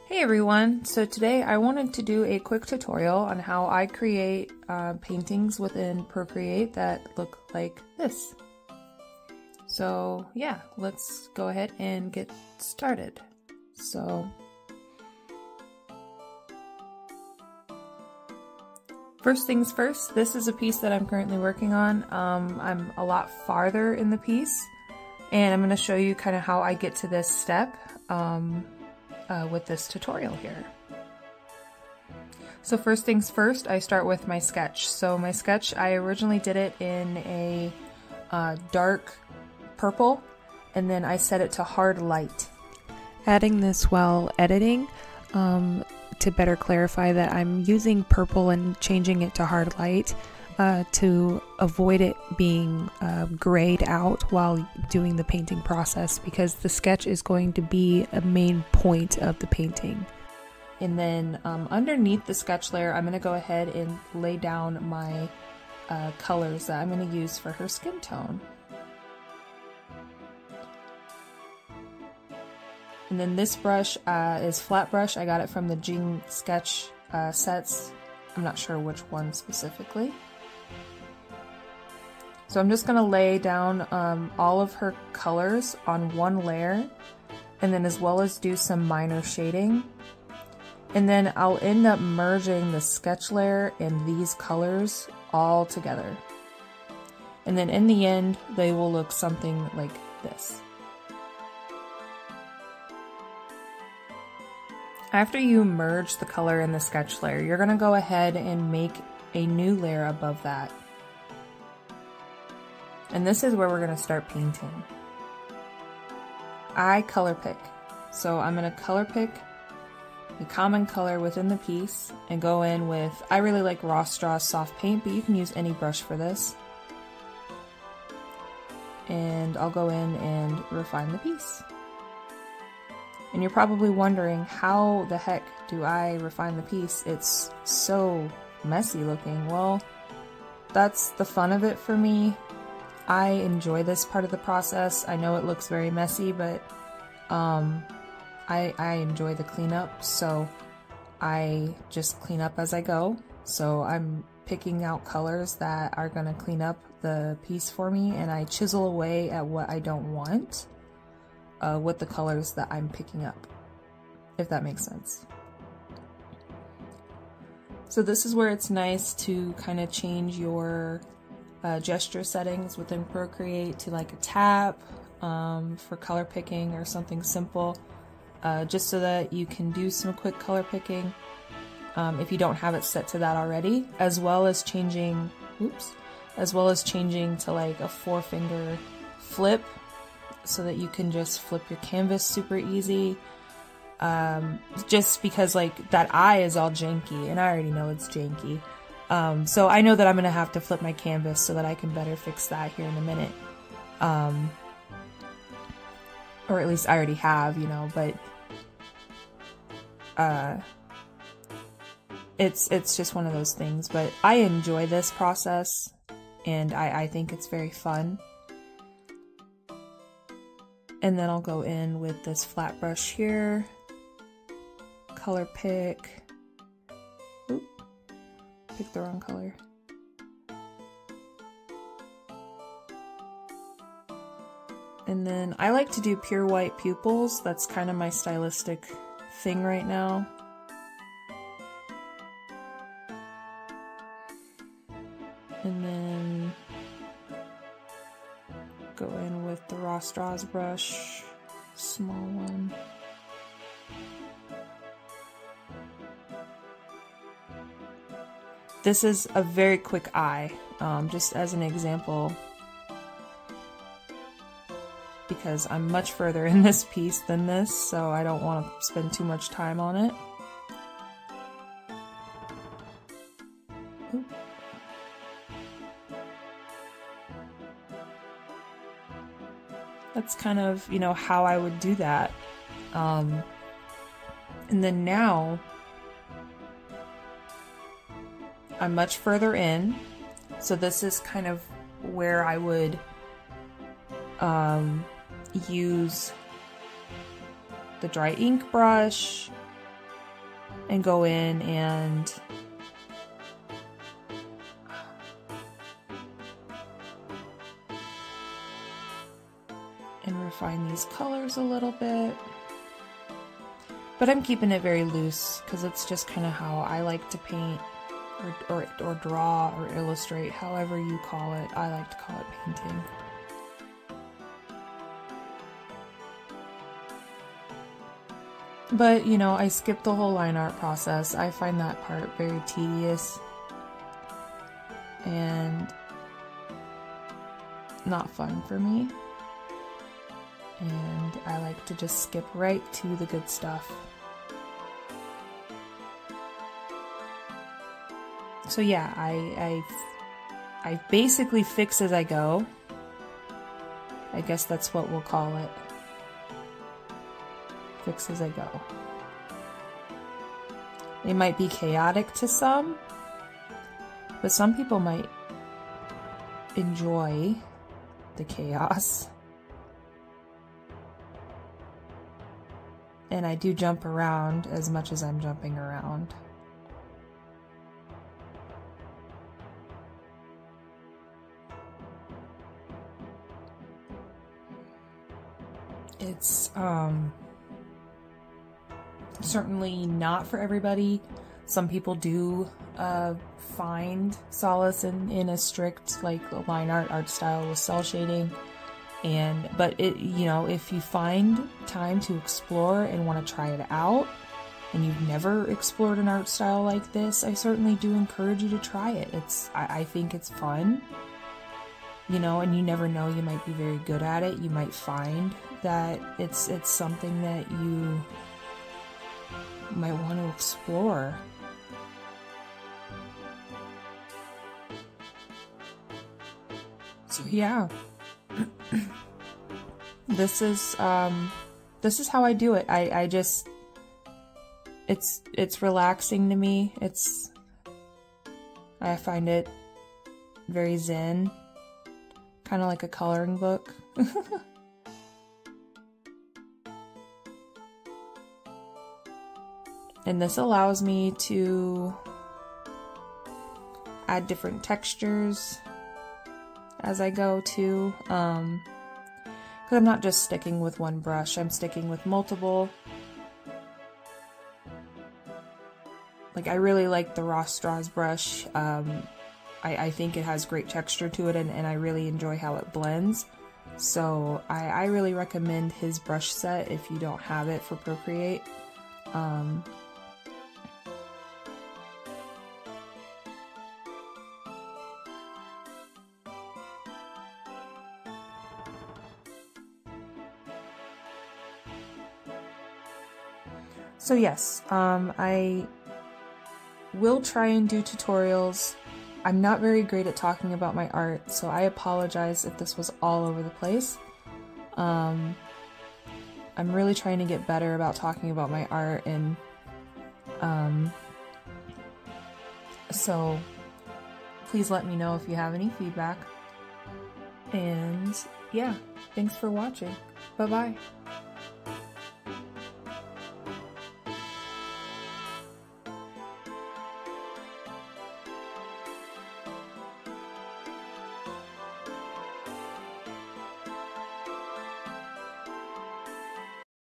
Hey everyone, so today I wanted to do a quick tutorial on how I create paintings within Procreate that look like this. So yeah, let's go ahead and get started. So first things first, this is a piece that I'm currently working on. I'm a lot farther in the piece and I'm going to show you kind of how I get to this step. With this tutorial here. So first things first, I start with my sketch. So my sketch, I originally did it in a dark purple, and then I set it to hard light. Adding this while editing to better clarify that I'm using purple and changing it to hard light to avoid it being grayed out while doing the painting process, because the sketch is going to be a main point of the painting. And then underneath the sketch layer, I'm going to go ahead and lay down my colors that I'm going to use for her skin tone. And then this brush is flat brush. I got it from the Jing sketch sets. I'm not sure which one specifically. So I'm just going to lay down all of her colors on one layer, and then as well as do some minor shading. And then I'll end up merging the sketch layer and these colors all together. And then in the end, they will look something like this. After you merge the color in the sketch layer, you're going to go ahead and make a new layer above that. And this is where we're going to start painting. I color pick. So I'm going to color pick a common color within the piece and go in with, I really like Raw Straw soft paint, but you can use any brush for this. And I'll go in and refine the piece. And you're probably wondering, how the heck do I refine the piece? It's so messy looking. Well, that's the fun of it for me. I enjoy this part of the process. I know it looks very messy, but I enjoy the cleanup, so I just clean up as I go. So I'm picking out colors that are going to clean up the piece for me, and I chisel away at what I don't want with the colors that I'm picking up, if that makes sense. So this is where it's nice to kind of change your gesture settings within Procreate to like a tap for color picking or something simple, just so that you can do some quick color picking if you don't have it set to that already, as well as changing to like a 4-finger flip so that you can just flip your canvas super easy. Just because like that eye is all janky and I already know it's janky. So I know that I'm going to have to flip my canvas so that I can better fix that here in a minute. Or at least I already have, you know, but it's just one of those things. But I enjoy this process and I think it's very fun. And then I'll go in with this flat brush here, color pick. Picked the wrong color. And then I like to do pure white pupils. That's kind of my stylistic thing right now. And then go in with the Raw Straws brush, small one. This is a very quick eye, just as an example, because I'm much further in this piece than this, so I don't want to spend too much time on it. Oop. That's kind of, you know, how I would do that. And then now, I'm much further in, so this is kind of where I would use the dry ink brush and go in and refine these colors a little bit. But I'm keeping it very loose because it's just kind of how I like to paint or draw or illustrate, however you call it. I like to call it painting. But, you know, I skipped the whole line art process. I find that part very tedious and not fun for me. And I like to just skip right to the good stuff. So yeah, I basically fix as I go. I guess that's what we'll call it. Fix as I go. It might be chaotic to some, but some people might enjoy the chaos. And I do jump around as much as I'm jumping around. It's certainly not for everybody. Some people do find solace in a strict like line art style with cell shading. But it, you know, if you find time to explore and want to try it out, and you've never explored an art style like this, I certainly do encourage you to try it. I think it's fun, you know, and you never know, you might be very good at it. You might find that it's something that you might want to explore. So yeah. This is how I do it. I just, it's relaxing to me. I find it very zen, kind of like a coloring book. And this allows me to add different textures as I go too, because I'm not just sticking with one brush, I'm sticking with multiple. Like, I really like the Raw Straws brush. I think it has great texture to it, and I really enjoy how it blends. So I really recommend his brush set if you don't have it for Procreate. So yes, I will try and do tutorials. I'm not very great at talking about my art, so I apologize if this was all over the place. I'm really trying to get better about talking about my art, and so please let me know if you have any feedback. And yeah, thanks for watching. Bye-bye.